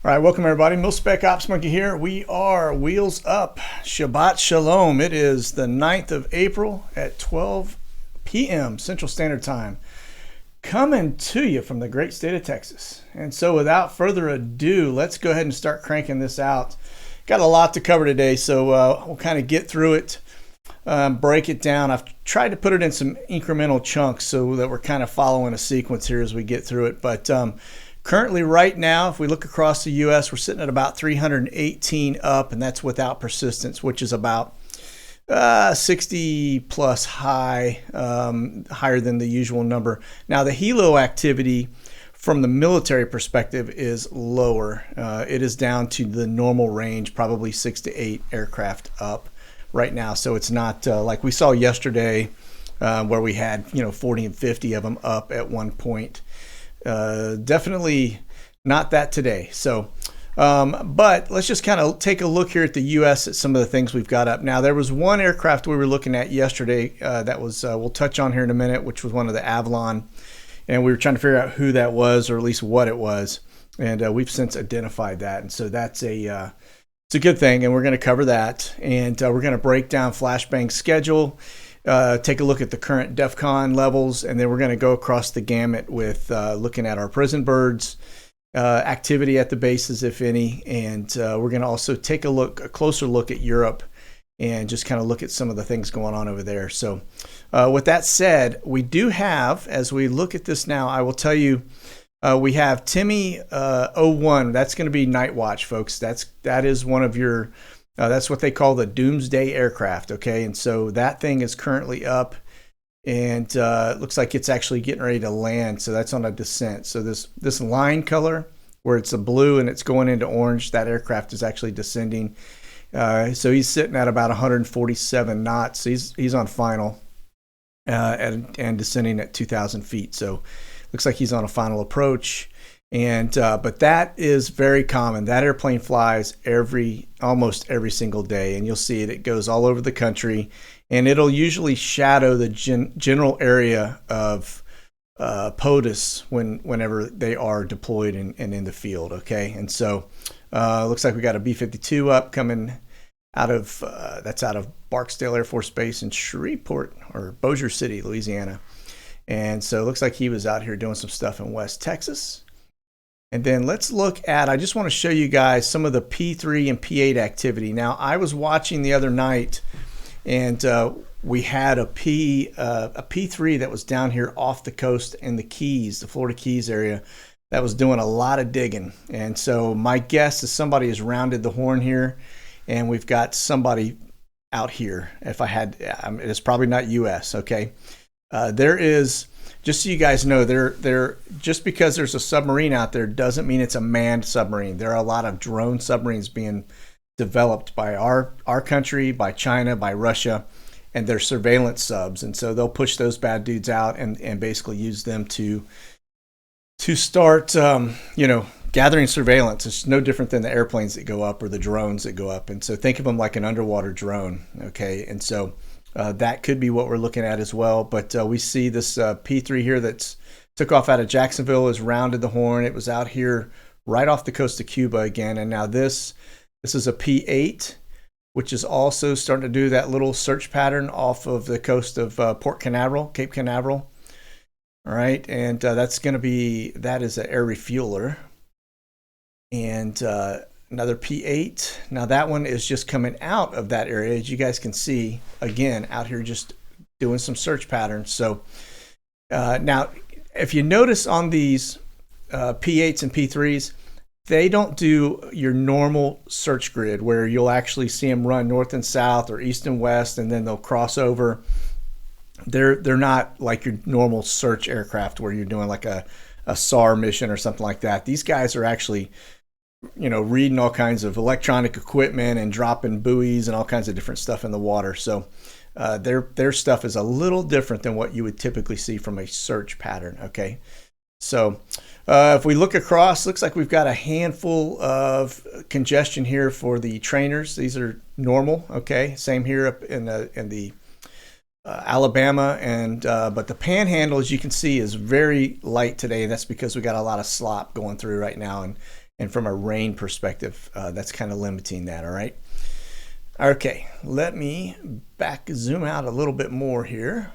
All right, welcome everybody. Mil-Spec Ops Monkey here. We are wheels up. Shabbat Shalom. It is the 9th of April at 12 p.m. Central Standard Time. Coming to you from the great state of Texas. And so without further ado, let's go ahead and start cranking this out. Got a lot to cover today, so we'll kind of get through it, break it down. I've tried to put it in some incremental chunks so that we're kind of following a sequence here as we get through it. But currently, right now, if we look across the U.S., we're sitting at about 318 up, and that's without persistence, which is about 60 plus high, higher than the usual number. Now, the helo activity from the military perspective is lower. It is down to the normal range, probably 6 to 8 aircraft up right now. So it's not like we saw yesterday where we had 40 and 50 of them up at one point. Definitely not that today. So, but let's just kind of take a look here at the U.S. at some of the things we've got up. Now, there was one aircraft we were looking at yesterday that was, we'll touch on here in a minute, which was one of the Avalon. And we were trying to figure out who that was, or at least what it was. And we've since identified that. And so that's it's a good thing. And we're going to cover that. And we're going to break down Flashbang's schedule. Take a look at the current DEFCON levels, and then we're going to go across the gamut with looking at our prison birds, activity at the bases, if any, and we're going to also take a closer look at Europe and just kind of look at some of the things going on over there. So with that said, we do have, as we look at this now, I will tell you, we have Timmy 01. That's going to be Night Watch, folks. That is one of your that's what they call the doomsday aircraft, okay? And so that thing is currently up, and it looks like it's actually getting ready to land, so that's on a descent. So this line color, where it's a blue and it's going into orange, that aircraft is actually descending. So he's sitting at about 147 knots. He's on final and descending at 2,000 feet. So looks like he's on a final approach. And but that is very common. That airplane flies almost every single day, and you'll see it. It goes all over the country, and it'll usually shadow the general area of POTUS whenever they are deployed and in the field. Okay, and so looks like we got a B-52 up coming out of that's out of Barksdale Air Force Base in Shreveport or Bossier City, Louisiana, and so it looks like he was out here doing some stuff in West Texas. And then let's look at, I just want to show you guys some of the P3 and P8 activity. Now, I was watching the other night, and we had a P3 that was down here off the coast in the Keys, the Florida Keys area, that was doing a lot of digging. And so my guess is somebody has rounded the horn here, and we've got somebody out here. If I had, it's probably not U.S., okay? There is... Just so you guys know, just because there's a submarine out there doesn't mean it's a manned submarine. There are a lot of drone submarines being developed by our country, by China, by Russia, and they're surveillance subs. And so they'll push those bad dudes out and basically use them to start, gathering surveillance. It's no different than the airplanes that go up or the drones that go up. And so think of them like an underwater drone, okay? And so that could be what we're looking at as well. But we see this P3 here that's took off out of Jacksonville, has rounded the horn. It was out here right off the coast of Cuba again. And now this is a P8, which is also starting to do that little search pattern off of the coast of Cape Canaveral. All right. And that is an air refueler. And another P8. Now that one is just coming out of that area, as you guys can see, again, out here just doing some search patterns. So now, if you notice on these P8s and P3s, they don't do your normal search grid where you'll actually see them run north and south or east and west, and then they'll cross over. They're not like your normal search aircraft where you're doing like a SAR mission or something like that. These guys are actually reading all kinds of electronic equipment and dropping buoys and all kinds of different stuff in the water. So their stuff is a little different than what you would typically see from a search pattern. Okay. So if we look across, looks like we've got a handful of congestion here for the trainers. These are normal. Okay. Same here up in the Alabama, and but the Panhandle, as you can see, is very light today. That's because we got a lot of slop going through right now, and And from a rain perspective, that's kind of limiting that, all right? Okay, let me zoom out a little bit more here.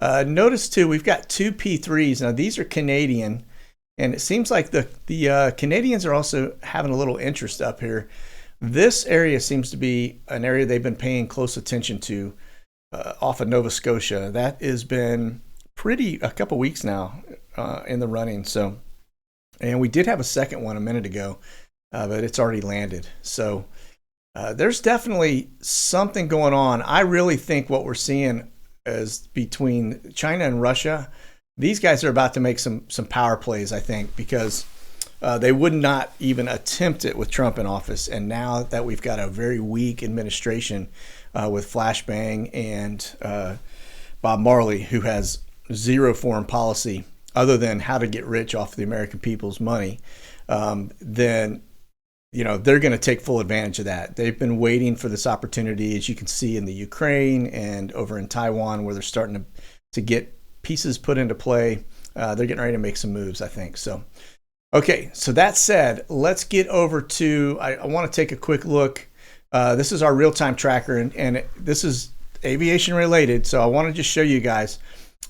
Notice too, we've got two P3s. Now these are Canadian, and it seems like the Canadians are also having a little interest up here. This area seems to be an area they've been paying close attention to off of Nova Scotia. That has been a couple weeks now in the running. So, and we did have a second one a minute ago, but it's already landed. So there's definitely something going on. I really think what we're seeing is between China and Russia, these guys are about to make some power plays, I think, because they would not even attempt it with Trump in office. And now that we've got a very weak administration with Flashbang and Bob Marley, who has zero foreign policy other than how to get rich off the American people's money, then they're going to take full advantage of that. They've been waiting for this opportunity, as you can see in the Ukraine and over in Taiwan, where they're starting to get pieces put into play. They're getting ready to make some moves, I think. So, okay, so that said, let's get over to, I want to take a quick look. This is our real-time tracker, and this is aviation related. So I want to just show you guys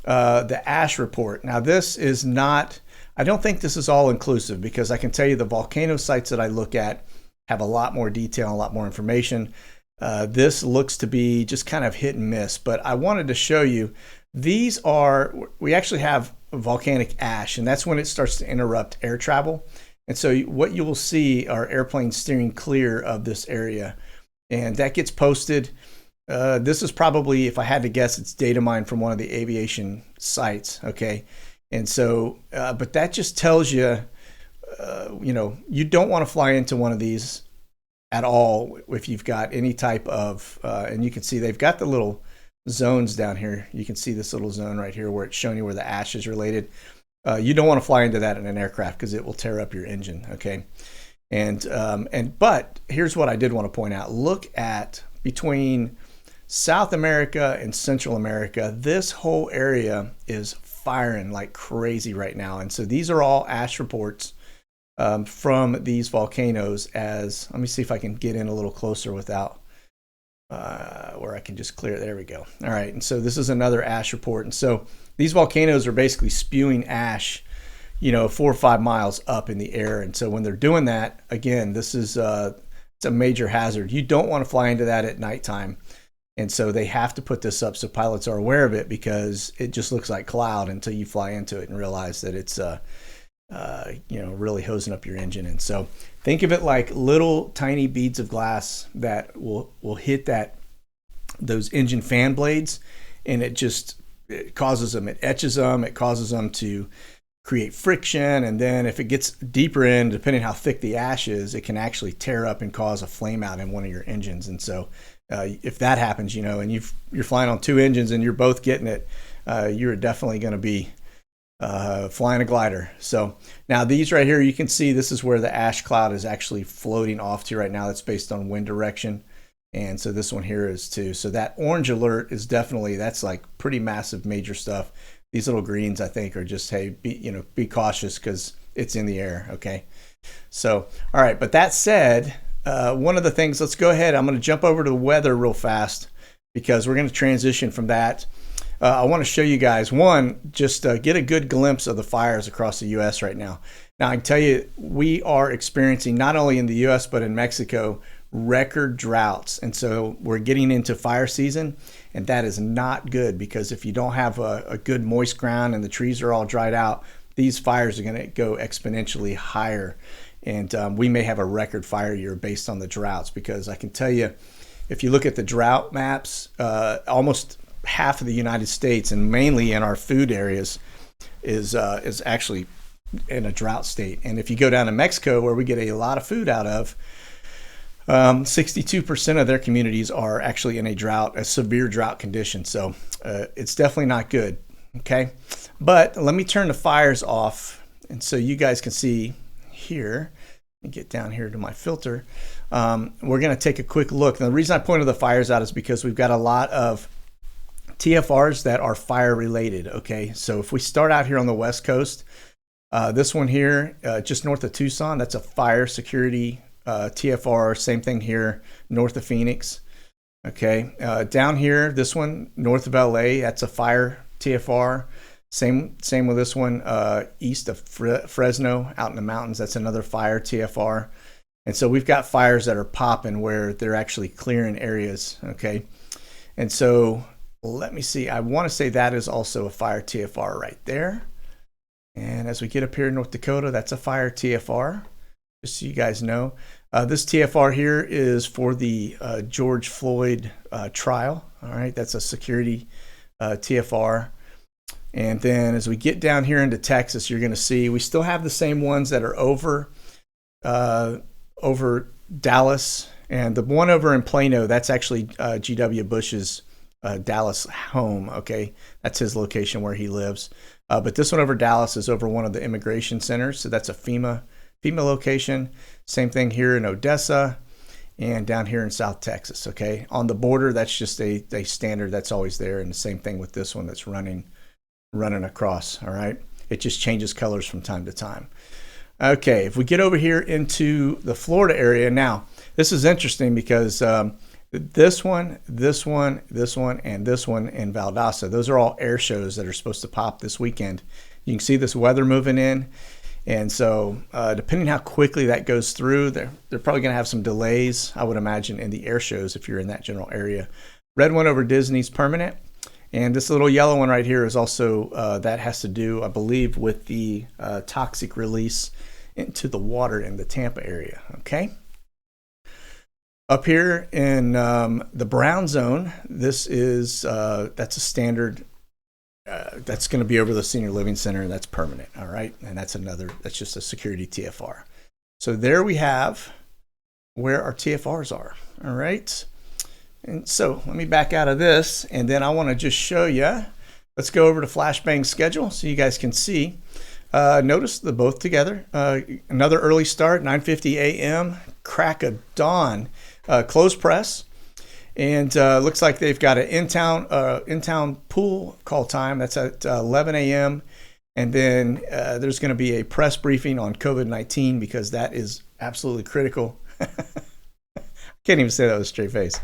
the ash report. Now, this is not, I don't think this is all inclusive, because I can tell you the volcano sites that I look at have a lot more detail, a lot more information. This looks to be just kind of hit and miss, but I wanted to show you, we actually have volcanic ash, and that's when it starts to interrupt air travel. And so what you will see are airplanes steering clear of this area, and that gets posted. This is probably, if I had to guess, it's data mined from one of the aviation sites, okay? And so, but that just tells you, you don't want to fly into one of these at all if you've got any type of, and you can see they've got the little zones down here. You can see this little zone right here where it's showing you where the ash is related. You don't want to fly into that in an aircraft because it will tear up your engine, okay? But here's what I did want to point out. Look at between South America and Central America, this whole area is firing like crazy right now. And so these are all ash reports from these volcanoes. Let me see if I can get in a little closer without where I can just clear it. There we go. All right. And so this is another ash report. And so these volcanoes are basically spewing ash, 4 or 5 miles up in the air. And so when they're doing that, again, this is it's a major hazard. You don't want to fly into that at nighttime. And so they have to put this up so pilots are aware of it, because it just looks like cloud until you fly into it and realize that it's, really hosing up your engine. And so think of it like little tiny beads of glass that will hit those engine fan blades, and it causes them, it etches them, it causes them to create friction. And then if it gets deeper in, depending how thick the ash is, it can actually tear up and cause a flame out in one of your engines. And so if that happens, and you're flying on 2 engines and you're both getting it, you're definitely going to be flying a glider. So now these right here, you can see this is where the ash cloud is actually floating off to right now. That's based on wind direction. And so this one here is too. So that orange alert is definitely, that's like pretty massive, major stuff. These little greens, I think, are just, hey, be cautious because it's in the air. Okay. So, all right. But that said, one of the things, let's go ahead. I'm going to jump over to the weather real fast because we're going to transition from that. I want to show you guys, just get a good glimpse of the fires across the U.S. right now. Now, I can tell you, we are experiencing, not only in the U.S., but in Mexico, record droughts. And so we're getting into fire season, and that is not good, because if you don't have a good moist ground and the trees are all dried out, these fires are going to go exponentially higher. And we may have a record fire year based on the droughts, because I can tell you, if you look at the drought maps, almost half of the United States, and mainly in our food areas, is actually in a drought state. And if you go down to Mexico, where we get a lot of food out of, 62% of their communities are actually in a severe drought condition. So it's definitely not good. Okay. But let me turn the fires off. And so you guys can see here, let me get down here to my filter. We're going to take a quick look. And the reason I pointed the fires out is because we've got a lot of TFRs that are fire related. Okay. So if we start out here on the West Coast, This one here, just north of Tucson, that's a fire security TFR. Same thing here, north of Phoenix. Okay, down here, this one north of LA, that's a fire TFR. Same with this one, east of Fresno, out in the mountains, that's another fire TFR. And so we've got fires that are popping where they're actually clearing areas. Okay, and so let me see. I want to say that is also a fire TFR right there. And as we get up here in North Dakota, that's a fire TFR, just so you guys know. This TFR here is for the George Floyd trial. All right, that's a security TFR. And then as we get down here into Texas, you're going to see we still have the same ones that are over Dallas. And the one over in Plano, that's actually G.W. Bush's Dallas home. Okay, that's his location where he lives. But this one over Dallas is over one of the immigration centers. So that's a FEMA location. Same thing here in Odessa and down here in South Texas. Okay, on the border, that's just a standard that's always there. And the same thing with this one that's running across. All right, it just changes colors from time to time. Okay, if we get over here into the Florida area now, this is interesting because this one, and this one in Valdosta, those are all air shows that are supposed to pop this weekend. You can see this weather moving in. And so depending how quickly that goes through, they're probably going to have some delays, I would imagine, in the air shows if you're in that general area. Red one over Disney's permanent. And this little yellow one right here is also, that has to do, I believe, with the toxic release into the water in the Tampa area. Okay. Up here in the brown zone, this is, that's a standard, that's going to be over the senior living center. That's permanent. All right. And that's just a security TFR. So there we have where our TFRs are. All right. And so let me back out of this, and then I want to just show you. Let's go over to Flashbang schedule so you guys can see. Notice they're both together. Another early start, 9:50 a.m., crack of dawn, close press. And looks like they've got an in-town pool call time. That's at 11 a.m. And then there's going to be a press briefing on COVID-19 because that is absolutely critical. Can't even say that with a straight face.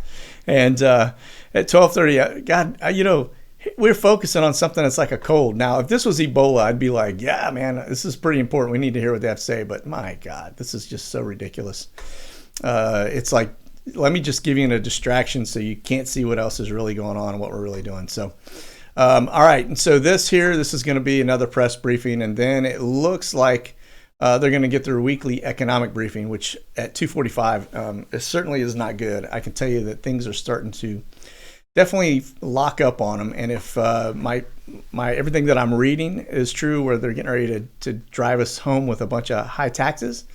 And at 12:30, God, we're focusing on something that's like a cold. Now, if this was Ebola, I'd be like, yeah, man, this is pretty important. We need to hear what they have to say. But my God, this is just so ridiculous. It's like, let me just give you a distraction so you can't see what else is really going on and what we're really doing. So, all right. And so this is going to be another press briefing. And then it looks like they're going to get their weekly economic briefing, which at 2:45, it certainly is not good. I can tell you that things are starting to definitely lock up on them. And if my everything that I'm reading is true, where they're getting ready to drive us home with a bunch of high taxes,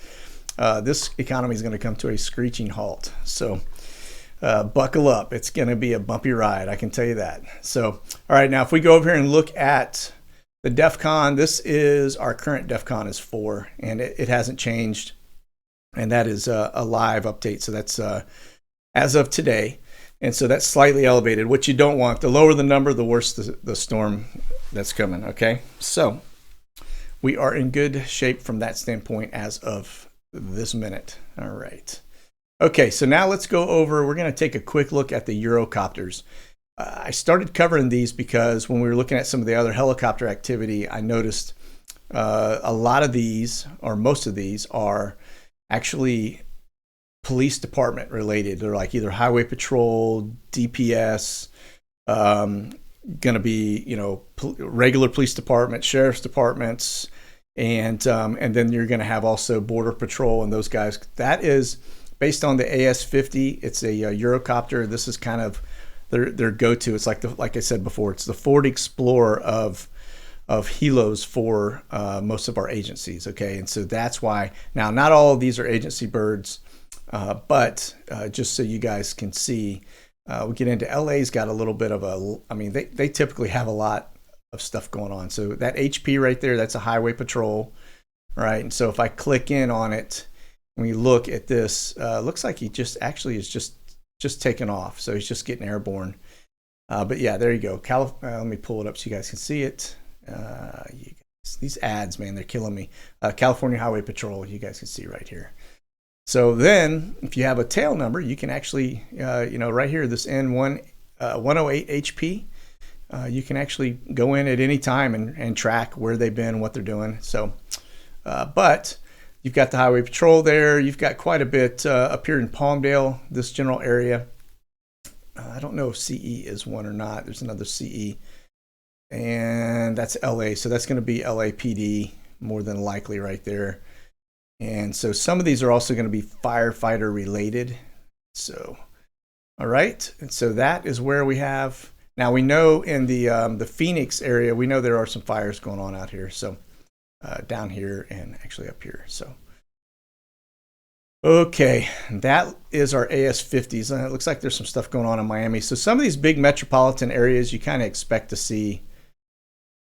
this economy is going to come to a screeching halt. So buckle up. It's going to be a bumpy ride. I can tell you that. So, all right, now if we go over here and look at the DEFCON, this is our current DEFCON is 4, and it hasn't changed. And that is a live update. So that's as of today. And so that's slightly elevated. What you don't want, the lower the number, the worse the storm that's coming. Okay. So we are in good shape from that standpoint as of this minute. All right. Okay. So now let's go over, we're going to take a quick look at the Eurocopters. I started covering these because when we were looking at some of the other helicopter activity, I noticed a lot of these, or most of these, are actually police department related. They're like either highway patrol, DPS, going to be, regular police department, sheriff's departments, and then you're going to have also border patrol and those guys. That is based on the AS-50. It's a Eurocopter. This is kind of their go-to. It's like I said before, it's the Ford Explorer of helos for most of our agencies. Okay, and so that's why now not all of these are agency birds, but just so you guys can see, we get into LA's got a little bit of they typically have a lot of stuff going on. So that HP right there, that's a highway patrol, right? And so if I click in on it, when you look at this, looks like he just actually is just taken off. So he's just getting airborne. But yeah, there you go. Let me pull it up so you guys can see it. These ads, man, they're killing me. California Highway Patrol, you guys can see right here. So then, if you have a tail number, you can actually, right here, this N1 108 HP, you can actually go in at any time and track where they've been, what they're doing. So, but you've got the Highway Patrol there. You've got quite a bit up here in Palmdale, this general area. I don't know if CE is one or not. There's another CE. And that's LA. So that's going to be LAPD more than likely right there. And so some of these are also going to be firefighter related. So, all right. And so that is where we have. Now we know in the Phoenix area, we know there are some fires going on out here. So down here and actually up here. So. Okay, that is our AS50s. It looks like there's some stuff going on in Miami. So some of these big metropolitan areas, you kind of expect to see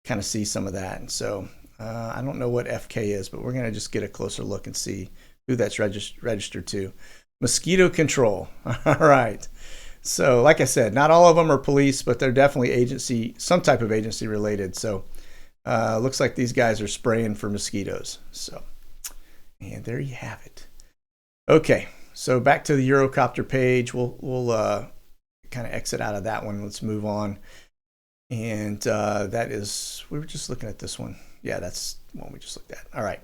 some of that. And so I don't know what FK is, but we're going to just get a closer look and see who that's registered to. Mosquito control. All right. So like I said, not all of them are police, but they're definitely agency, some type of agency related. So looks like these guys are spraying for mosquitoes. So, and there you have it. Okay, so back to the Eurocopter page. We'll kind of exit out of that one. Let's move on. And that is, we were just looking at this one. Yeah, that's one we just looked at. All right.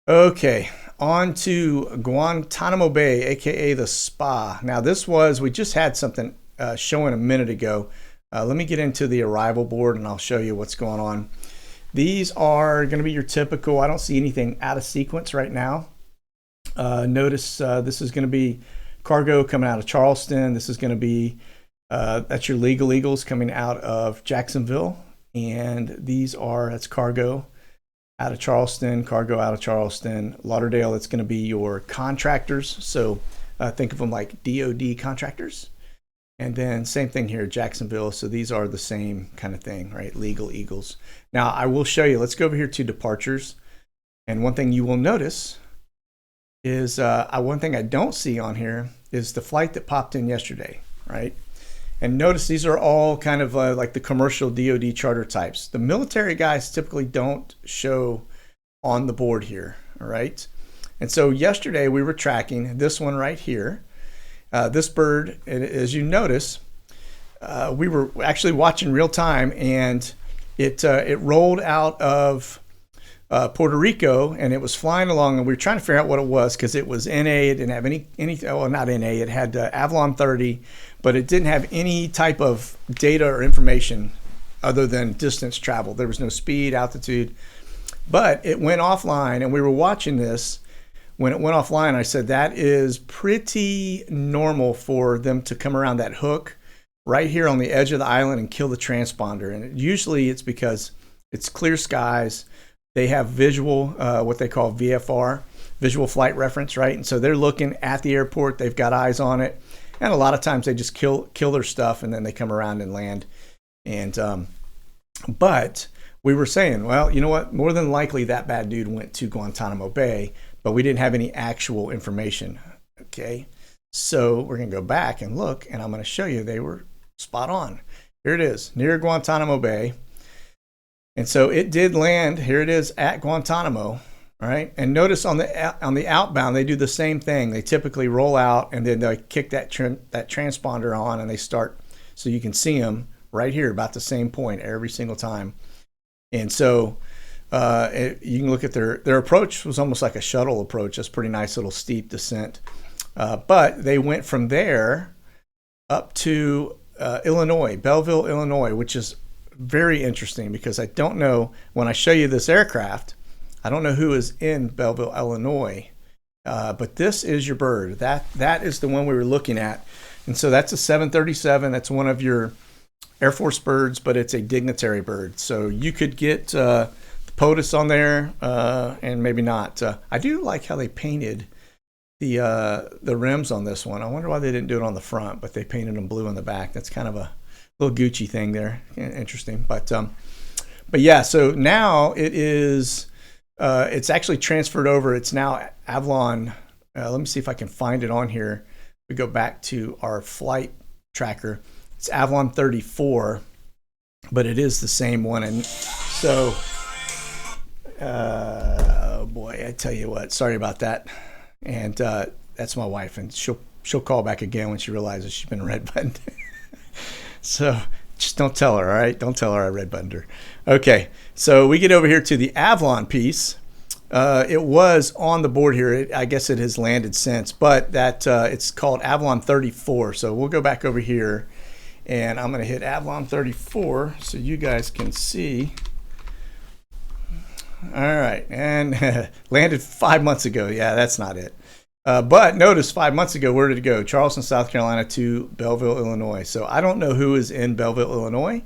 Okay, on to Guantanamo Bay, aka the spa. Now we just had something showing a minute ago. Let me get into the arrival board and I'll show you what's going on. These are going to be your typical, I don't see anything out of sequence right now. Notice this is going to be cargo coming out of Charleston. This is going to be, that's your legal eagles coming out of Jacksonville. And that's cargo out of Charleston, cargo out of Charleston. Lauderdale, it's going to be your contractors. So think of them like DOD contractors. And then same thing here, Jacksonville. So these are the same kind of thing, right? Legal eagles. Now I will show you, let's go over here to departures. And one thing you will notice is one thing I don't see on here is the flight that popped in yesterday, right? And notice these are all kind of like the commercial DOD charter types. The military guys typically don't show on the board here, all right? And so yesterday we were tracking this one right here. This bird, as you notice, we were actually watching real time, and it rolled out of Puerto Rico, and it was flying along, and we were trying to figure out what it was because it was NA. It didn't have any well, not NA. It had Avalon 30, but it didn't have any type of data or information other than distance travel. There was no speed, altitude, but it went offline, and we were watching this. When it went offline, I said that is pretty normal for them to come around that hook right here on the edge of the island and kill the transponder. And usually it's because it's clear skies. They have visual, what they call VFR, visual flight reference, right? And so they're looking at the airport. They've got eyes on it. And a lot of times they just kill their stuff, and then they come around and land. And but we were saying, well, you know what? More than likely that bad dude went to Guantanamo Bay, but we didn't have any actual information. Okay, so we're going to go back and look, and I'm going to show you they were spot on. Here it is, near Guantanamo Bay. And so it did land. Here it is at Guantanamo. All right, and notice on the outbound they do the same thing. They typically roll out, and then they kick that transponder on, and they start. So you can see them right here, about the same point every single time. And so you can look at their approach was almost like a shuttle approach. That's pretty nice little steep descent. But they went from there up to Illinois, Belleville, Illinois, which is very interesting because I don't know, when I show you this aircraft, I don't know who is in Belleville, Illinois, but this is your bird. That is the one we were looking at. And so that's a 737. That's one of your Air Force birds, but it's a dignitary bird. So you could get the POTUS on there and maybe not. I do like how they painted the rims on this one. I wonder why they didn't do it on the front, but they painted them blue on the back. That's kind of a little Gucci thing there. Interesting. But yeah, so now it is, it's actually transferred over. It's now Avalon. Let me see if I can find it on here. We go back to our flight tracker. It's Avalon 34, but it is the same one. And so Oh boy, I tell you what. Sorry about that. And that's my wife, and she'll call back again when she realizes she's been red buttoned. So just don't tell her, all right? Don't tell her I red buttoned her. Okay, so we get over here to the Avalon piece. It was on the board here. I guess it has landed since, but that it's called Avalon 34. So we'll go back over here, and I'm going to hit Avalon 34 so you guys can see. All right, and landed 5 months ago. Yeah, that's not it. But notice 5 months ago, where did it go? Charleston, South Carolina to Belleville, Illinois. So I don't know who is in Belleville, Illinois,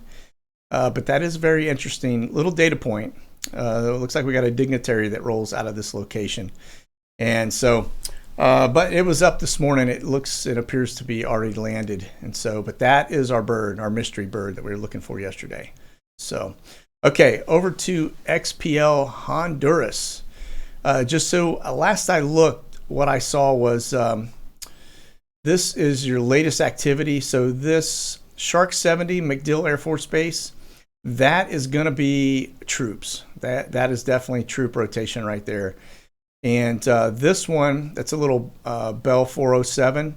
but that is a very interesting little data point. It looks like we got a dignitary that rolls out of this location. And so, but it was up this morning. It appears to be already landed. And so, but that is our bird, our mystery bird that we were looking for yesterday. So, okay, over to XPL Honduras. Just so last I looked, what I saw was this is your latest activity. So this Shark 70 MacDill Air Force Base, that is going to be troops. That is definitely troop rotation right there. And this one, that's a little Bell 407.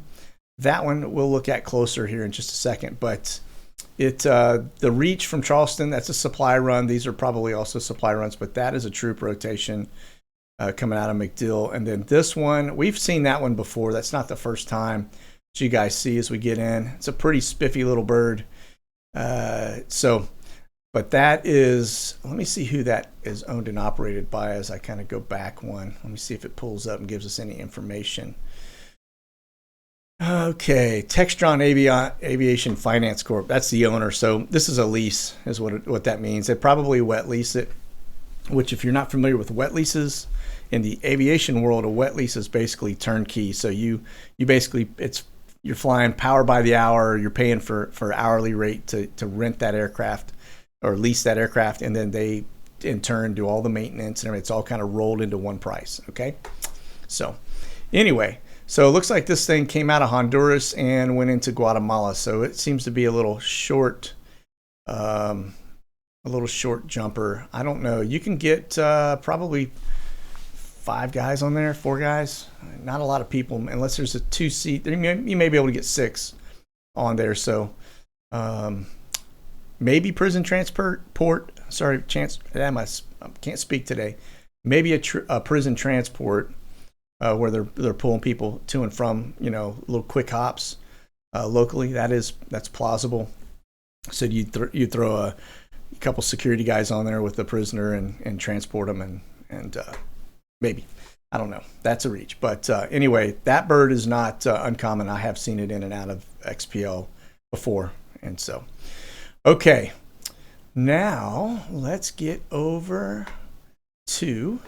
That one we'll look at closer here in just a second. But the reach from Charleston, that's a supply run. These are probably also supply runs, but that is a troop rotation. Coming out of MacDill. And then this one, we've seen that one before. That's not the first time that you guys see as we get in. It's a pretty spiffy little bird. But that is, let me see who that is owned and operated by as I kind of go back one. Let me see if it pulls up and gives us any information. Okay, Textron Aviation Finance Corp. That's the owner. So this is a lease is what that means. They probably wet lease it, which if you're not familiar with wet leases, in the aviation world, a wet lease is basically turnkey. So you basically, you're flying power by the hour, you're paying for hourly rate to rent that aircraft or lease that aircraft, and then they in turn do all the maintenance and everything. It's all kind of rolled into one price. Okay. So anyway, so it looks like this thing came out of Honduras and went into Guatemala. So it seems to be a little short jumper. I don't know. You can get probably 5 guys on there, 4 guys. Not a lot of people, unless there's a 2-seat. You may be able to get 6 on there. So maybe prison transport. Sorry, I can't speak today. Maybe a prison transport where they're pulling people to and from, little quick hops locally. That's plausible. So you throw a couple security guys on there with the prisoner and transport them and maybe, I don't know, that's a reach. But anyway, that bird is not uncommon. I have seen it in and out of XPL before. And so, okay, now let's get over to,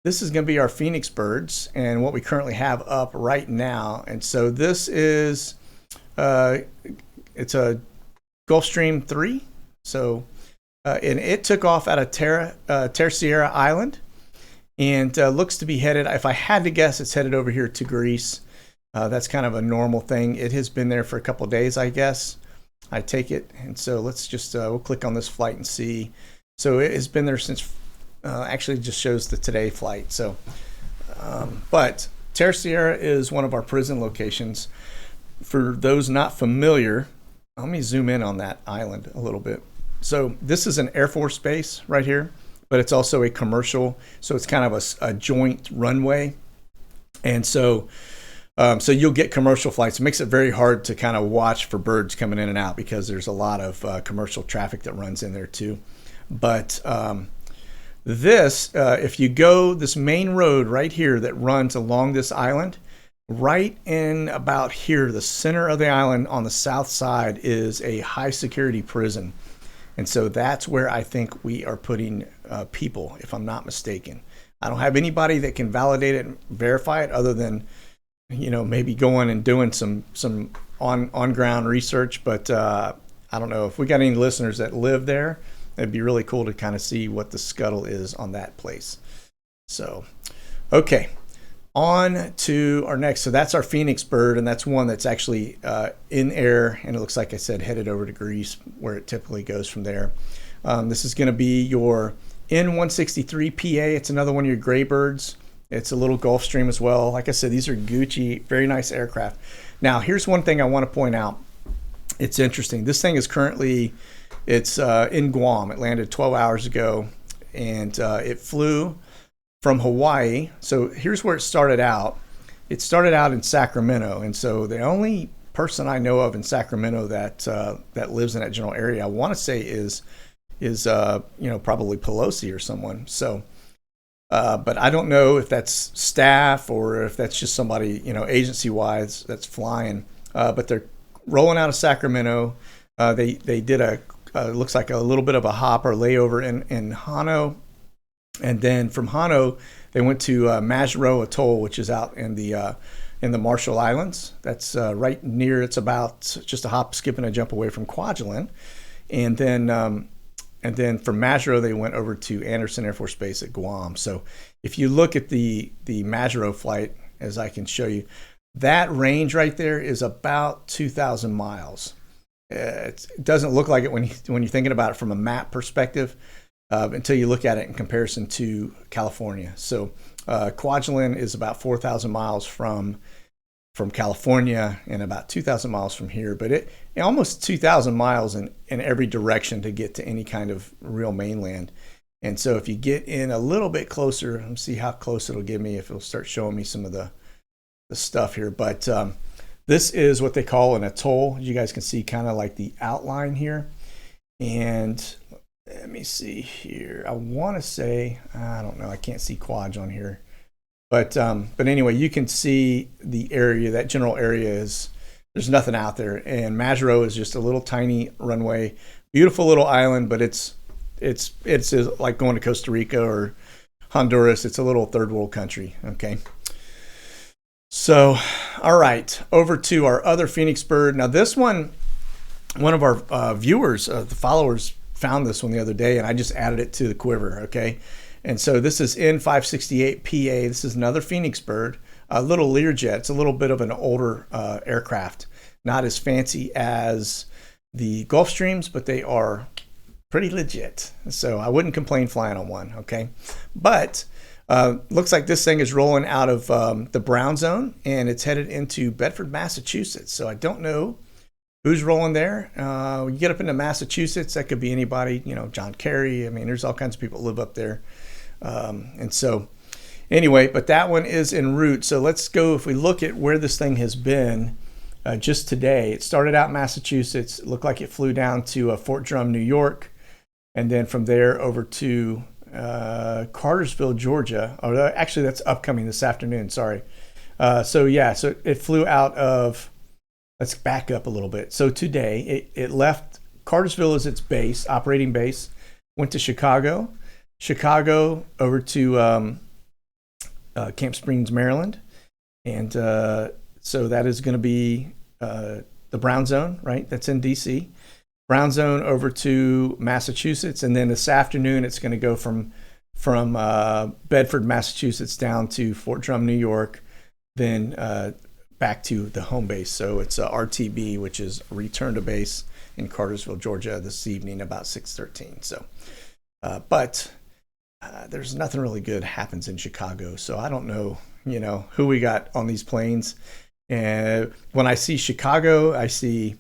this is going to be our Phoenix birds and what we currently have up right now. And so this is, it's a Gulfstream 3. So, and it took off out of Terceira Island and looks to be headed, if I had to guess, it's headed over here to Greece. That's kind of a normal thing. It has been there for a couple of days, I guess. I take it. And so let's just, we'll click on this flight and see. So it has been there since, actually just shows the today flight. So, but Terceira is one of our prison locations. For those not familiar, let me zoom in on that island a little bit. So this is an Air Force base right here, but it's also a commercial. So it's kind of a joint runway. And so, so you'll get commercial flights. It makes it very hard to kind of watch for birds coming in and out because there's a lot of commercial traffic that runs in there too. But if you go this main road right here that runs along this island, right in about here, the center of the island on the south side is a high security prison. And so that's where I think we are putting people, if I'm not mistaken. I don't have anybody that can validate it and verify it other than, maybe going and doing some on ground research. But I don't know if we got any listeners that live there. It'd be really cool to kind of see what the scuttle is on that place. So, okay. On to our next. So that's our Phoenix bird, and that's one that's actually in air, and it looks like I said headed over to Greece, where it typically goes from there. This is going to be your N163 PA, it's another one of your gray birds. It's a little Gulfstream as well. Like I said, these are Gucci, very nice aircraft. Now, here's one thing I want to point out. It's interesting. This thing is currently, it's in Guam. It landed 12 hours ago, and it flew from Hawaii. So here's where it started out. It started out in Sacramento, and so the only person I know of in Sacramento that lives in that general area, I want to say is probably Pelosi or someone. So, but I don't know if that's staff or if that's just somebody, agency-wise that's flying. But they're rolling out of Sacramento. They did looks like a little bit of a hop or layover in Hano. And then from Hano, they went to Majuro Atoll, which is out in the Marshall Islands. That's right near. It's about just a hop, skip, and a jump away from Kwajalein. And then from Majuro, they went over to Andersen Air Force Base at Guam. So if you look at the Majuro flight, as I can show you, that range right there is about 2,000 miles. It doesn't look like it when you're thinking about it from a map perspective. Until you look at it in comparison to California. So Kwajalein is about 4,000 miles from California and about 2,000 miles from here, but it almost 2,000 miles in every direction to get to any kind of real mainland. And so if you get in a little bit closer, let's see how close it'll give me if it'll start showing me some of the stuff here. But this is what they call an atoll. You guys can see kind of like the outline here. And let me see here. I want to say, I don't know. I can't see Quaj on here. But anyway, you can see the area, that general area there's nothing out there. And Majuro is just a little tiny runway. Beautiful little island, but it's like going to Costa Rica or Honduras. It's a little third world country, okay? So, all right, over to our other Phoenix bird. Now this one of our viewers, the followers, found this one the other day, and I just added it to the quiver, okay? And so this is N568 PA. This is another Phoenix bird, a little Learjet. It's a little bit of an older aircraft, not as fancy as the Gulfstreams, but they are pretty legit. So I wouldn't complain flying on one, okay? But looks like this thing is rolling out of the Brown Zone, and it's headed into Bedford, Massachusetts. So I don't know who's rolling there. You get up into Massachusetts, that could be anybody, John Kerry. I mean, there's all kinds of people that live up there. And so anyway, but that one is en route. So let's go, if we look at where this thing has been just today, it started out in Massachusetts. It looked like it flew down to Fort Drum, New York. And then from there over to Cartersville, Georgia. Oh, actually, that's upcoming this afternoon. Sorry. So it flew out of, let's back up a little bit. So today it left Cartersville as its base, operating base, went to Chicago over to Camp Springs, Maryland. And so that is going to be the Brown Zone, right? That's in DC. Brown Zone over to Massachusetts. And then this afternoon, it's going to go from Bedford, Massachusetts down to Fort Drum, New York, then back to the home base. So it's RTB, which is return to base in Cartersville, Georgia this evening about 6:13. So, but there's nothing really good happens in Chicago. So I don't know, who we got on these planes. And when I see Chicago, I see,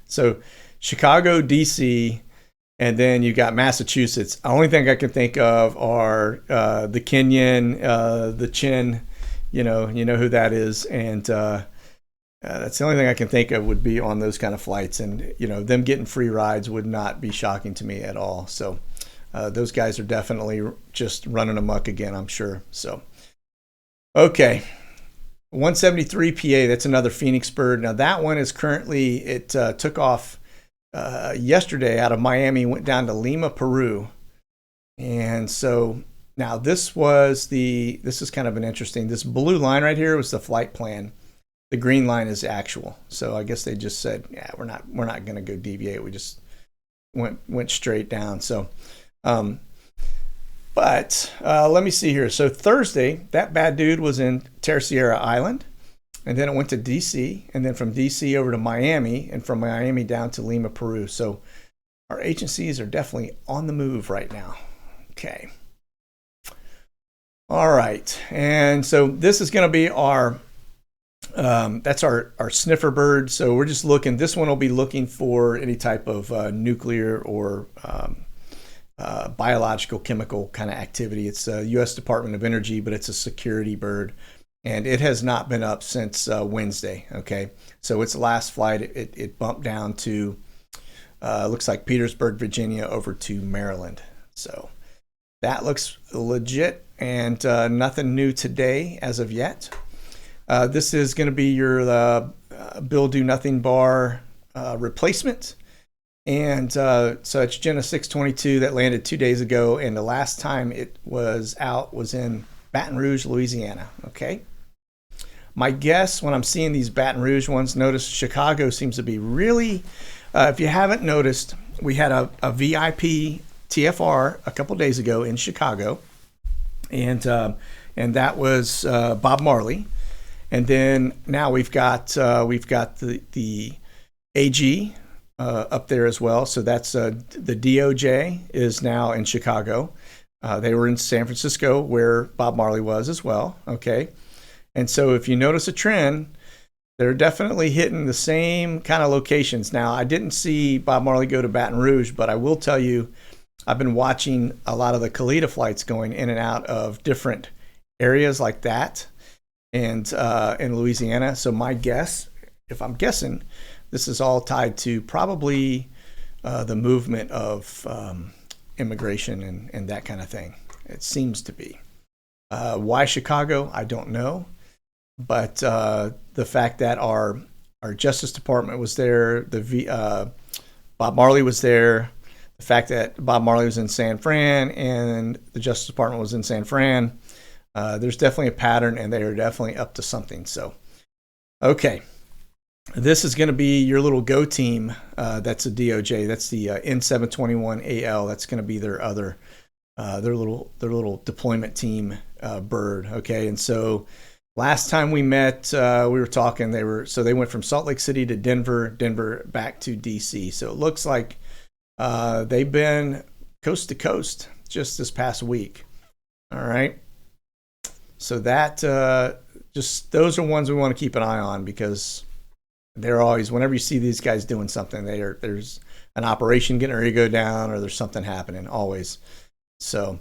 so Chicago, DC, and then you got Massachusetts. The only thing I can think of are the Kenyan, the Chin, you know who that is. And that's the only thing I can think of would be on those kind of flights. And, them getting free rides would not be shocking to me at all. So those guys are definitely just running amok again, I'm sure. So, okay. 173 PA, that's another Phoenix bird. Now that one is currently, it took off yesterday out of Miami, went down to Lima, Peru. And so now this is kind of an interesting, this blue line right here was the flight plan. The green line is actual. So I guess they just said, yeah, we're not going to go deviate. We just went straight down. So, but let me see here. So Thursday, that bad dude was in Terceira Island, and then it went to DC, and then from DC over to Miami, and from Miami down to Lima, Peru. So our agencies are definitely on the move right now. Okay. All right. And so this is going to be our, that's our sniffer bird. So we're just looking, this one will be looking for any type of nuclear or biological, chemical kind of activity. It's a U.S. Department of Energy, but it's a security bird. And it has not been up since Wednesday. Okay. So its last flight, it bumped down to, looks like Petersburg, Virginia, over to Maryland. So that looks legit, and nothing new today as of yet. This is going to be your Bill Do Nothing bar replacement. And so it's Jenna 622 that landed 2 days ago, and the last time it was out was in Baton Rouge, Louisiana. Okay. My guess when I'm seeing these Baton Rouge ones, notice Chicago seems to be really, if you haven't noticed, we had a VIP TFR a couple days ago in Chicago, and that was Bob Marley, and then now we've got the AG up there as well. So that's the DOJ is now in Chicago. They were in San Francisco where Bob Marley was as well. Okay, and so if you notice a trend, they're definitely hitting the same kind of locations. Now, I didn't see Bob Marley go to Baton Rouge, but I will tell you, I've been watching a lot of the Kalita flights going in and out of different areas like that, and in Louisiana. So my guess, if I'm guessing, this is all tied to probably the movement of immigration and that kind of thing. It seems to be. Why Chicago? I don't know. But the fact that our Justice Department was there, Bob Marley was there, the fact that Bob Marley was in San Fran and the Justice Department was in San Fran, there's definitely a pattern, and they are definitely up to something. So, okay. This is going to be your little go team. That's a DOJ. That's the N721AL. That's going to be their other, their little deployment team bird. Okay, and so last time we met, we were talking. They went from Salt Lake City to Denver back to DC. So it looks like they've been coast to coast just this past week. All right. So that just those are ones we want to keep an eye on, because they're always, whenever you see these guys doing something, there's an operation getting ready to go down, or there's something happening always. So,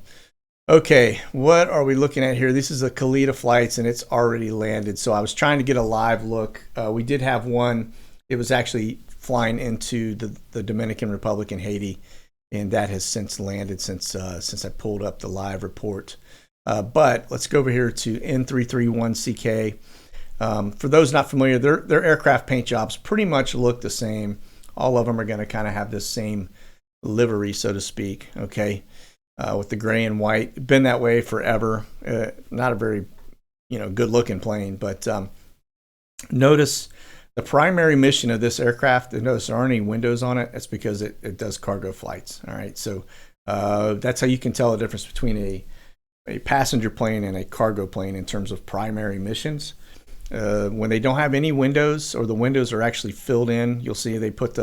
okay, what are we looking at here? This is the Kalita flights, and it's already landed. So I was trying to get a live look. We did have one. It was actually flying into the Dominican Republic and Haiti, and that has since landed since I pulled up the live report. But let's go over here to N331CK. For those not familiar, their aircraft paint jobs pretty much look the same. All of them are going to kind of have this same livery, so to speak, okay, with the gray and white. Been that way forever. Not a very, good-looking plane, but notice the primary mission of this aircraft, notice there aren't any windows on it. That's because it does cargo flights, all right? So that's how you can tell the difference between a passenger plane and a cargo plane in terms of primary missions. When they don't have any windows, or the windows are actually filled in, you'll see they put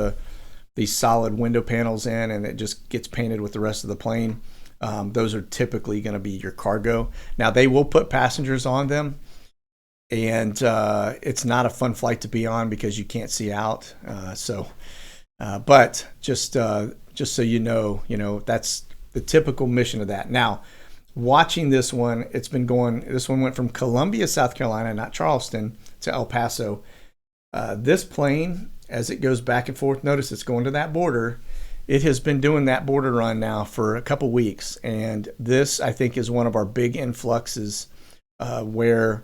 these solid window panels in, and it just gets painted with the rest of the plane. Those are typically going to be your cargo. Now, they will put passengers on them, and it's not a fun flight to be on because you can't see out. But just so you know, that's the typical mission of that. Now, watching this one, this one went from Columbia, South Carolina, not Charleston, to El Paso. This plane, as it goes back and forth, notice it's going to that border. It has been doing that border run now for a couple weeks. And this, I think, is one of our big influxes where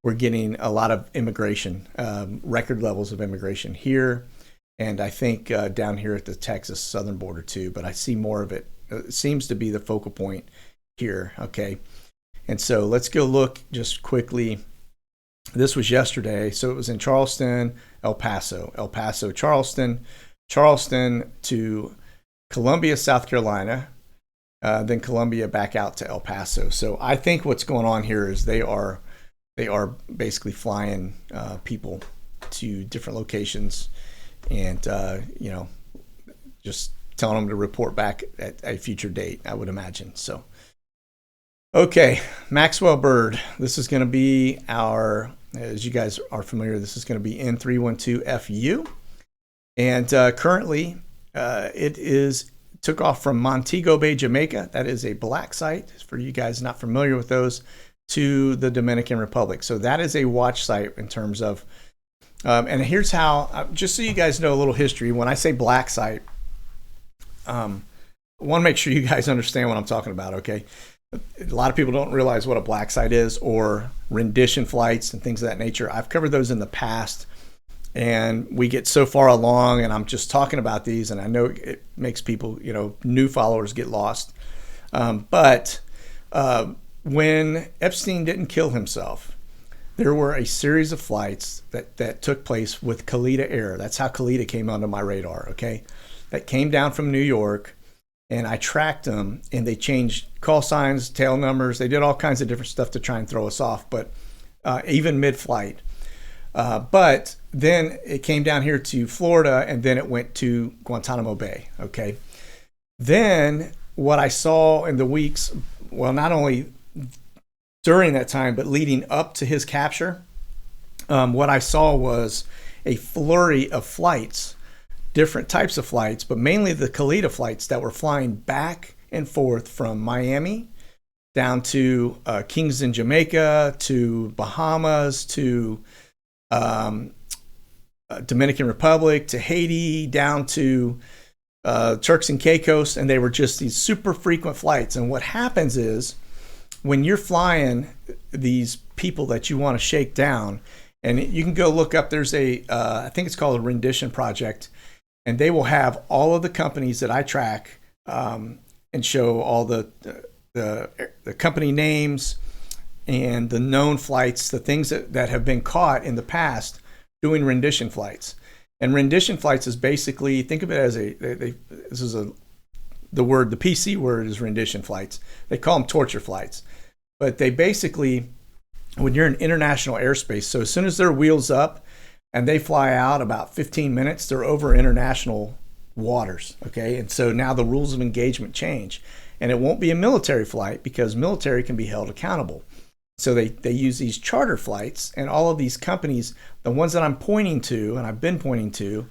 we're getting a lot of immigration, record levels of immigration here. And I think down here at the Texas southern border too, but I see more of it. It seems to be the focal point here. Okay. And so let's go look just quickly. This was yesterday. So it was in Charleston, El Paso, Charleston to Columbia, South Carolina, then Columbia back out to El Paso. So I think what's going on here is they are basically flying people to different locations, and just telling them to report back at a future date, I would imagine. So, okay, Maxwell Bird. This is going to be our, as you guys are familiar, this is going to be N312FU. And currently, it took off from Montego Bay, Jamaica. That is a black site, for you guys not familiar with those, to the Dominican Republic. So that is a watch site in terms of, and here's how, just so you guys know a little history, when I say black site, I want to make sure you guys understand what I'm talking about, okay? A lot of people don't realize what a black site is, or rendition flights and things of that nature. I've covered those in the past, and we get so far along, and I'm just talking about these, and I know it makes people, new followers get lost. But when Epstein didn't kill himself, there were a series of flights that took place with Kalita Air. That's how Kalita came onto my radar, okay? That came down from New York, and I tracked them, and they changed call signs, tail numbers. They did all kinds of different stuff to try and throw us off, but even mid-flight. But then it came down here to Florida, and then it went to Guantanamo Bay, okay? Then what I saw in the weeks, well, not only during that time, but leading up to his capture, what I saw was a flurry of flights, different types of flights, but mainly the Kalita flights that were flying back and forth from Miami down to Kingston, Jamaica, to Bahamas, to Dominican Republic, to Haiti, down to Turks and Caicos, and they were just these super frequent flights. And what happens is, when you're flying these people that you want to shake down, and you can go look up, there's I think it's called a Rendition project, and they will have all of the companies that I track and show all the company names and the known flights, the things that have been caught in the past doing rendition flights. And rendition flights is basically, think of it as the PC word is rendition flights. They call them torture flights. But they basically, when you're in international airspace, so as soon as their wheels up and they fly out about 15 minutes, they're over international waters, okay? And so now the rules of engagement change. And it won't be a military flight, because military can be held accountable. So they use these charter flights, and all of these companies, the ones that I'm pointing to, and I've been pointing to,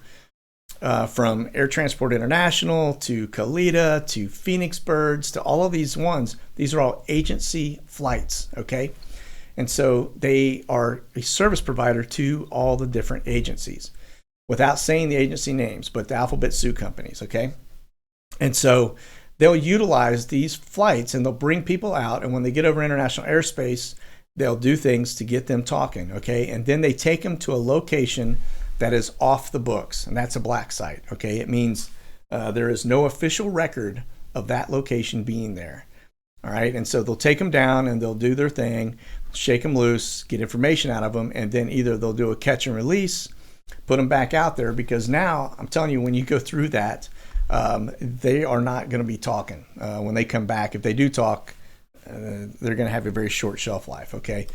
from Air Transport International to Kalita to Phoenix Birds to all of these ones, these are all agency flights, okay? And so they are a service provider to all the different agencies, without saying the agency names, but the alphabet soup companies, okay? And so they'll utilize these flights, and they'll bring people out, and when they get over international airspace, they'll do things to get them talking, okay? And then they take them to a location that is off the books, and that's a black site, okay? It means there is no official record of that location being there, all right? And so they'll take them down, and they'll do their thing, shake them loose, get information out of them, and then either they'll do a catch and release, put them back out there, because now, I'm telling you, when you go through that, they are not going to be talking when they come back. If they do talk, they're going to have a very short shelf life, okay?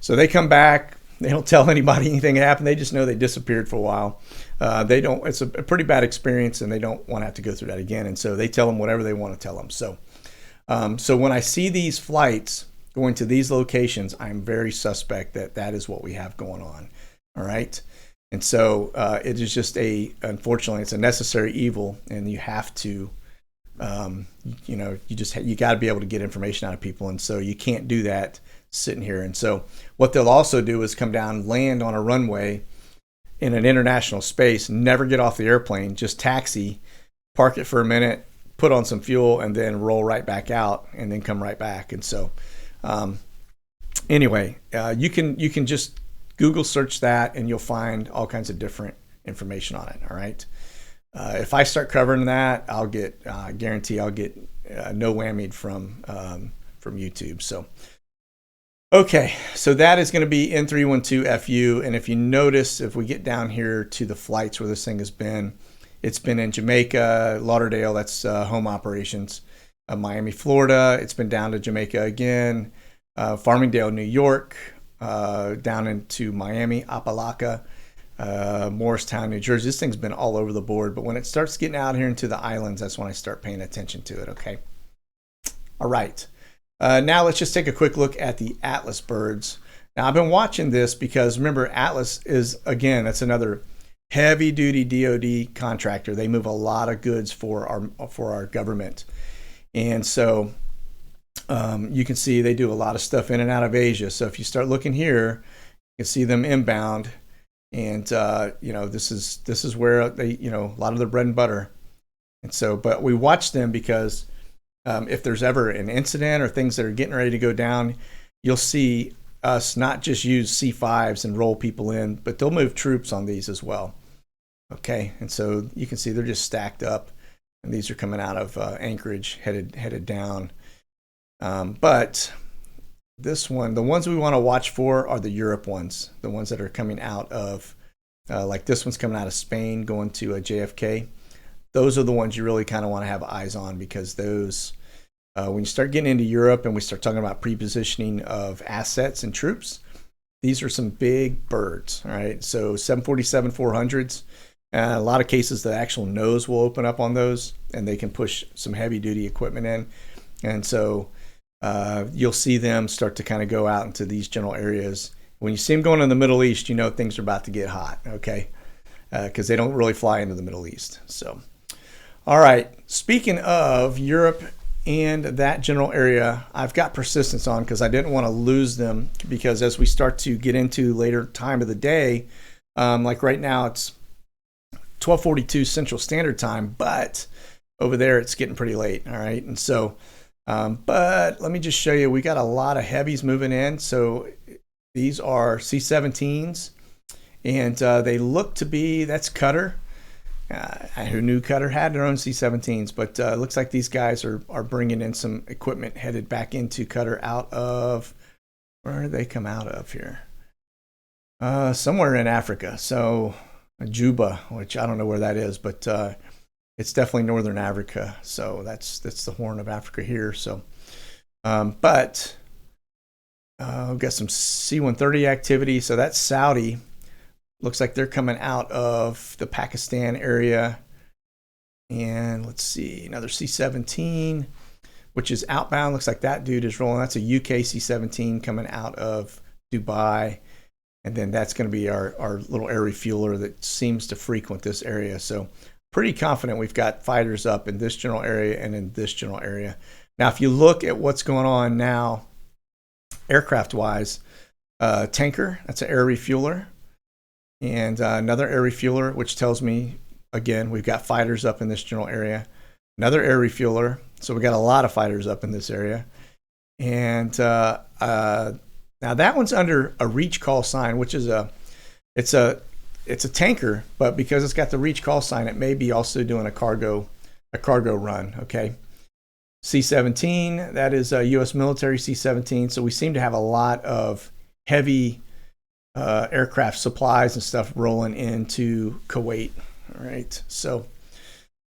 So they come back, they don't tell anybody anything happened, they just know they disappeared for a while. It's a pretty bad experience, and they don't want to have to go through that again, and so they tell them whatever they want to tell them. So when I see these flights going to these locations, I'm very suspect that is what we have going on, all right? And so it is just unfortunately, it's a necessary evil, and you have to, you got to be able to get information out of people. And so you can't do that sitting here. And so what they'll also do is come down, land on a runway in an international space, never get off the airplane, just taxi, park it for a minute, put on some fuel, and then roll right back out, and then come right back. And so anyway, you can just Google search that, and you'll find all kinds of different information on it. All right. If I start covering that, I'll get, guarantee I'll get no whammied from YouTube. So, okay. So that is going to be N312FU. And if you notice, if we get down here to the flights where this thing has been, it's been in Jamaica, Lauderdale, that's home operations, Miami, Florida. It's been down to Jamaica again, Farmingdale, New York, down into Miami, Apalaca, Morristown, New Jersey. This thing's been all over the board, but when it starts getting out here into the islands, that's when I start paying attention to it, okay? All right. Now let's just take a quick look at the Atlas birds. Now I've been watching this because remember, Atlas is, again, that's another heavy duty DoD contractor. They move a lot of goods for our government. And so you can see they do a lot of stuff in and out of Asia. So if you start looking here, you can see them inbound. And this is where they, a lot of their bread and butter. And so, but we watch them because if there's ever an incident or things that are getting ready to go down, you'll see us not just use C5s and roll people in, but they'll move troops on these as well. Okay, and so you can see they're just stacked up, and these are coming out of Anchorage, headed down. But this one, the ones we want to watch for are the Europe ones, the ones that are coming out of, like this one's coming out of Spain, going to JFK. Those are the ones you really kind of want to have eyes on, because those, when you start getting into Europe and we start talking about pre-positioning of assets and troops, these are some big birds, all right? So 747-400s, a lot of cases the actual nose will open up on those, and they can push some heavy-duty equipment in. And so you'll see them start to kind of go out into these general areas. When you see them going in the Middle East, you know things are about to get hot, okay? Because they don't really fly into the Middle East. So, all right, speaking of Europe and that general area, I've got persistence on because I didn't want to lose them, because as we start to get into later time of the day, like right now it's 12:42 Central Standard Time, but over there it's getting pretty late, all right? And so, but let me just show you, we got a lot of heavies moving in. So these are C-17s, and they look to be, that's Qatar. Who knew Qatar had their own C-17s, but it looks like these guys are bringing in some equipment headed back into Qatar out of, where do they come out of here? Somewhere in Africa. So Juba, which I don't know where that is, but it's definitely northern Africa. So that's the Horn of Africa here. So, but we've got some C-130 activity. So that's Saudi. Looks like they're coming out of the Pakistan area. And let's see, another C-17, which is outbound. Looks like that dude is rolling. That's a UK C-17 coming out of Dubai. And then that's going to be our little air refueler that seems to frequent this area. So pretty confident we've got fighters up in this general area and in this general area. Now, if you look at what's going on now, aircraft-wise, tanker, that's an air refueler. And another air refueler, which tells me, again, we've got fighters up in this general area. Another air refueler. So we got a lot of fighters up in this area. And now that one's under a reach call sign, which is it's a tanker, but because it's got the reach call sign, it may be also doing a cargo run. Okay. C-17, that is a U.S. military C-17. So we seem to have a lot of heavy aircraft supplies and stuff rolling into Kuwait. All right. So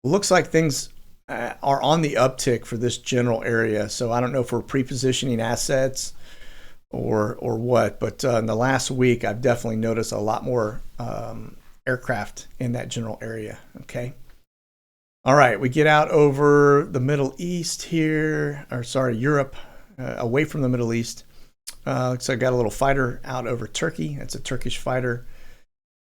looks like things are on the uptick for this general area. So I don't know if we're pre-positioning assets or what, but in the last week, I've definitely noticed a lot more aircraft in that general area. Okay. All right. We get out over the Middle East here, or sorry, Europe, away from the Middle East. So I got a little fighter out over Turkey. That's a Turkish fighter.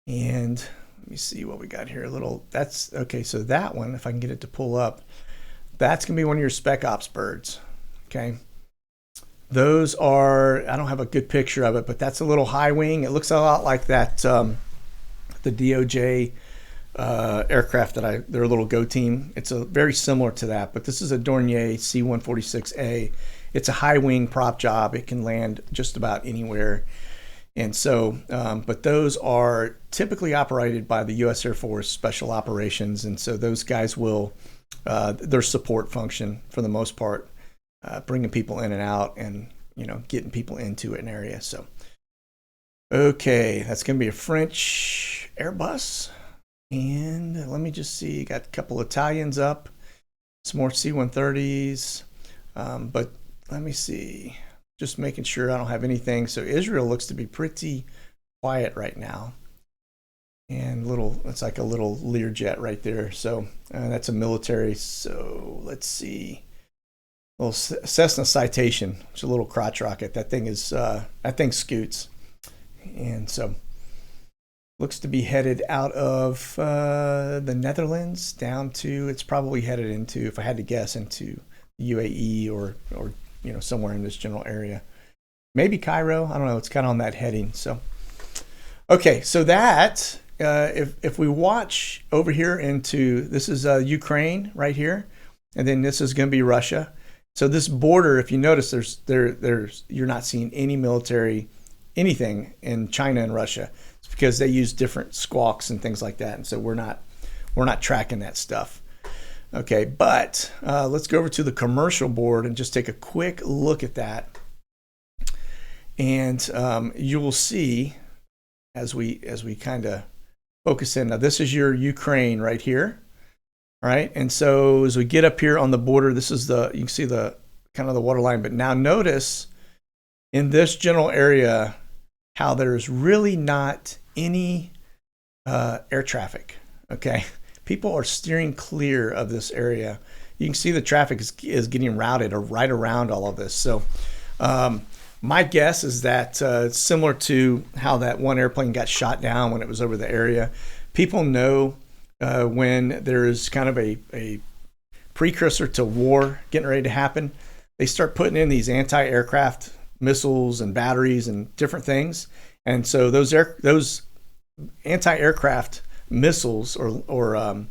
And let me see what we got here. That's okay. So that one, if I can get it to pull up, that's going to be one of your Spec Ops birds. Okay. Those are, I don't have a good picture of it, but that's a little high wing. It looks a lot like that, the DOJ aircraft their little Go team. It's very similar to that, but this is a Dornier C-146A. It's a high wing prop job. It can land just about anywhere. And so, but those are typically operated by the U.S. Air Force Special Operations. And so those guys will, their support function for the most part, bringing people in and out and, getting people into an area. So, okay, that's going to be a French Airbus. And let me just see, got a couple Italians up, some more C-130s, but let me see, just making sure I don't have anything. So Israel looks to be pretty quiet right now. and it's like a little Learjet right there. So that's a military. So let's see. Little Cessna Citation, which is a little crotch rocket. That thing scoots, and so looks to be headed out of the Netherlands down to. It's probably headed into, if I had to guess, into the UAE or somewhere in this general area. Maybe Cairo. I don't know. It's kind of on that heading. So okay, so that if we watch over here into, this is Ukraine right here, and then this is going to be Russia. So this border, if you notice, there's you're not seeing any military anything in China and Russia. It's because they use different squawks and things like that, and so we're not tracking that stuff. Okay, but let's go over to the commercial board and just take a quick look at that, and you will see as we kind of focus in. Now this is your Ukraine right here. All right, and so as we get up here on the border, this is you can see the kind of the water line, but now notice in this general area how there's really not any air traffic, okay? People are steering clear of this area. You can see the traffic is getting routed right around all of this. So my guess is that it's similar to how that one airplane got shot down when it was over the area. People know when there's kind of a precursor to war getting ready to happen, they start putting in these anti-aircraft missiles and batteries and different things. And so those anti-aircraft missiles or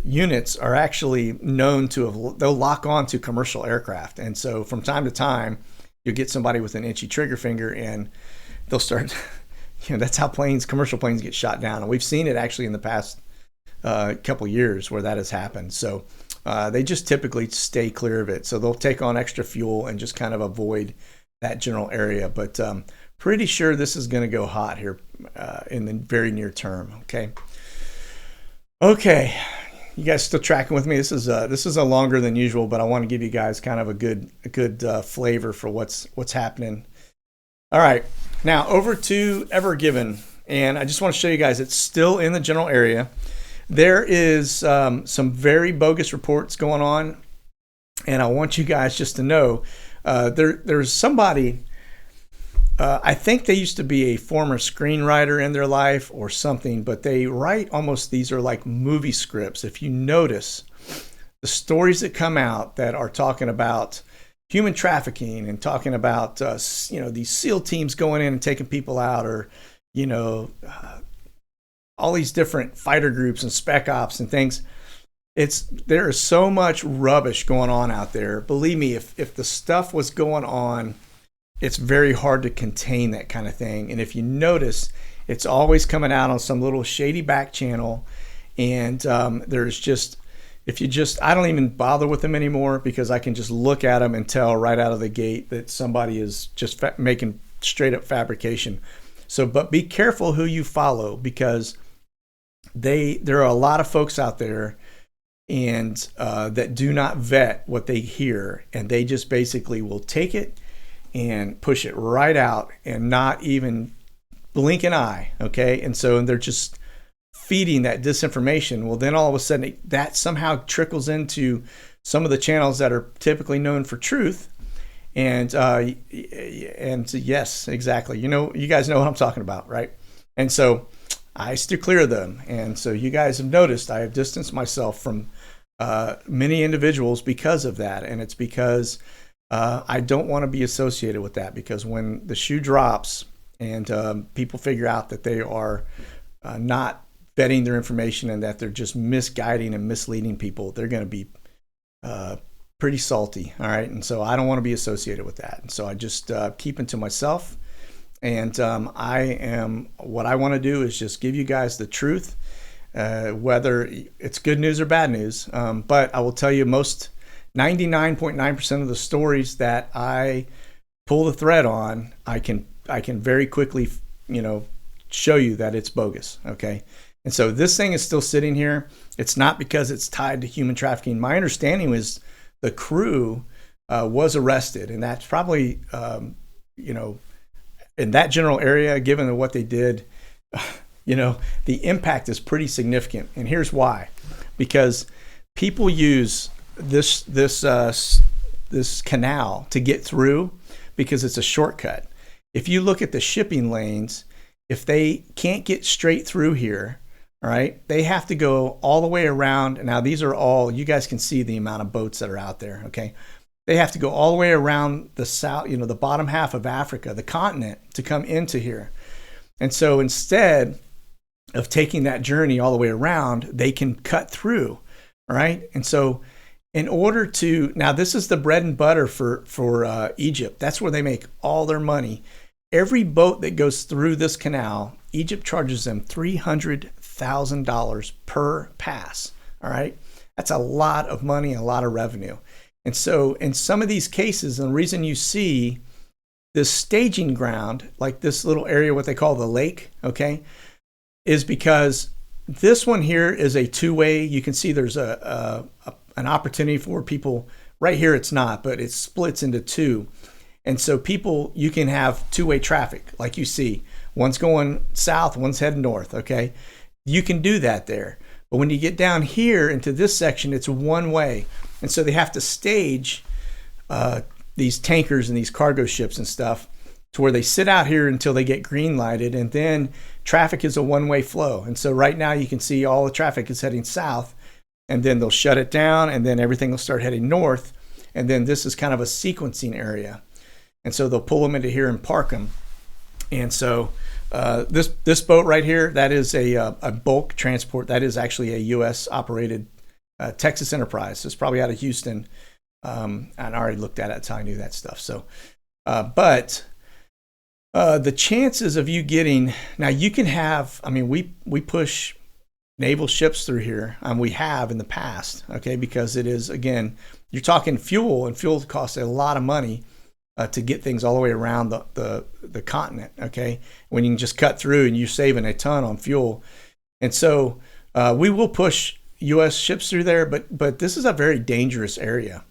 units are actually known to they'll lock on to commercial aircraft. And so from time to time, you'll get somebody with an itchy trigger finger and they'll start, that's how commercial planes get shot down. And we've seen it actually in the past couple years where that has happened. So they just typically stay clear of it. So they'll take on extra fuel and just kind of avoid that general area. But pretty sure this is going to go hot here in the very near term. Okay, you guys still tracking with me? This is a longer than usual, but I want to give you guys kind of a good flavor for what's happening. All right, now over to Ever Given, and I just want to show you guys it's still in the general area. There is some very bogus reports going on, and I want you guys just to know there's somebody, I think they used to be a former screenwriter in their life or something, but they write these are like movie scripts. If you notice the stories that come out that are talking about human trafficking and talking about these SEAL teams going in and taking people out, or all these different fighter groups and spec ops and things. There is so much rubbish going on out there. Believe me, if the stuff was going on, it's very hard to contain that kind of thing. And if you notice, it's always coming out on some little shady back channel. And there's just, I don't even bother with them anymore because I can just look at them and tell right out of the gate that somebody is just making straight up fabrication. So, but be careful who you follow, because there are a lot of folks out there and that do not vet what they hear, and they just basically will take it and push it right out and not even blink an eye. Okay, and so they're just feeding that disinformation. Well, then all of a sudden that somehow trickles into some of the channels that are typically known for truth. And yes, exactly. You guys know what I'm talking about, right? And so I steer clear of them. And so you guys have noticed I have distanced myself from many individuals because of that. And it's because I don't want to be associated with that, because when the shoe drops and people figure out that they are not vetting their information and that they're just misguiding and misleading people, they're going to be pretty salty. All right. And so I don't want to be associated with that. And so I just keep it to myself. And what I want to do is just give you guys the truth, whether it's good news or bad news. But I will tell you, 99.9% of the stories that I pull the thread on, I can very quickly, show you that it's bogus. Okay. And so this thing is still sitting here. It's not because it's tied to human trafficking. My understanding was the crew was arrested, and that's probably, in that general area, given what they did, the impact is pretty significant. And here's why. Because people use this canal to get through because it's a shortcut. If you look at the shipping lanes, if they can't get straight through here, all right, they have to go all the way around. Now, these are all, you guys can see the amount of boats that are out there, okay? They have to go all the way around the south, the bottom half of Africa, the continent, to come into here. And so instead of taking that journey all the way around, they can cut through, all right? And so in order to, now this is the bread and butter for Egypt. That's where they make all their money. Every boat that goes through this canal, Egypt charges them $300,000 per pass, all right? That's a lot of money, a lot of revenue. And so in some of these cases, and the reason you see this staging ground, like this little area, what they call the lake, okay, is because this one here is a two-way. You can see there's an opportunity for people. Right here it's not, but it splits into two. And so you can have two-way traffic, like you see. One's going south, one's heading north, okay? You can do that there. But when you get down here into this section, it's one way. And so they have to stage these tankers and these cargo ships and stuff to where they sit out here until they get green lighted, and then traffic is a one-way flow. And so right now you can see all the traffic is heading south, and then they'll shut it down, and then everything will start heading north. And then this is kind of a sequencing area. And so they'll pull them into here and park them. And so this boat right here, that is a bulk transport. That is actually a U.S. operated Texas enterprise. It's probably out of Houston. And I already looked at it. That's how I knew that stuff. So, but the chances of you getting, now you can have, we push naval ships through here. We have in the past, okay, because it is, again, you're talking fuel, and fuel costs a lot of money to get things all the way around the continent, okay? When you can just cut through and you're saving a ton on fuel. And so we will push U.S. ships through there, but this is a very dangerous area.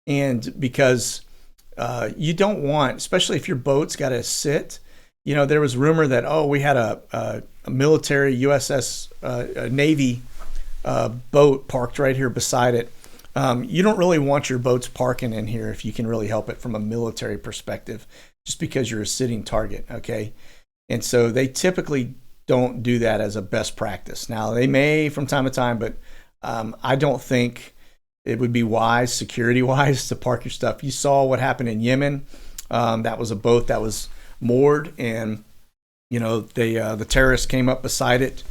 And because you don't want, especially if your boat's got to sit, there was rumor that, we had a military USS Navy boat parked right here beside it. You don't really want your boats parking in here if you can really help it from a military perspective, just because you're a sitting target, okay? And so they typically don't do that as a best practice. Now, they may from time to time, but I don't think it would be wise, security-wise, to park your stuff. You saw what happened in Yemen. That was a boat that was moored, and the terrorists came up beside it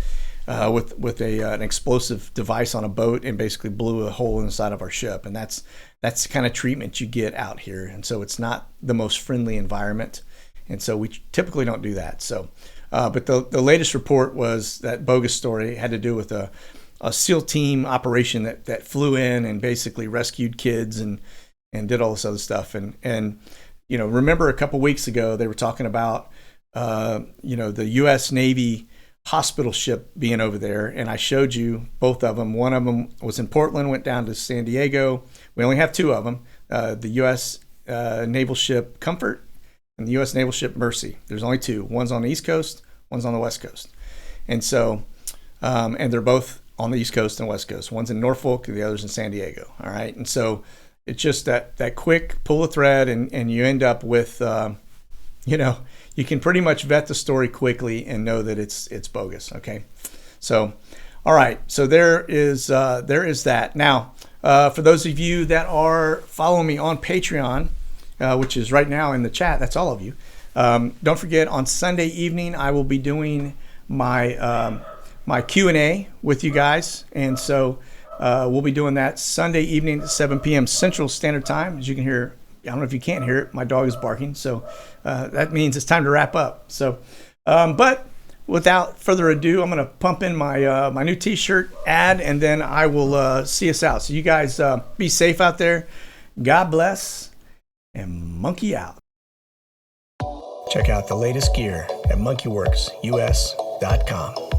with an explosive device on a boat and basically blew a hole inside of our ship. And that's the kind of treatment you get out here. And so it's not the most friendly environment. And so we typically don't do that. So, but the latest report was that bogus story had to do with a SEAL team operation that flew in and basically rescued kids and did all this other stuff. And remember a couple weeks ago, they were talking about, the U.S. Navy hospital ship being over there, and I showed you both of them. One of them was in Portland, went down to San Diego. We only have two of them, the U.S. naval ship Comfort and the U.S. naval ship Mercy. There's only two. One's on the East Coast, one's on the West Coast. And so, and they're both on the East Coast and West Coast. One's in Norfolk, the other's in San Diego. All right. And so it's just that quick pull a thread, and you end up with, you can pretty much vet the story quickly and know that it's bogus. Okay. So, all right. So there is that. Now, for those of you that are following me on Patreon, which is right now in the chat, that's all of you. Don't forget, on Sunday evening, I will be doing my Q&A with you guys. And so we'll be doing that Sunday evening at 7 p.m. Central Standard Time. As you can hear, I don't know if you can't hear it, my dog is barking. So that means it's time to wrap up. So, but without further ado, I'm going to pump in my new t-shirt ad, and then I will see us out. So you guys be safe out there. God bless, and monkey out. Check out the latest gear at monkeywerxus.com.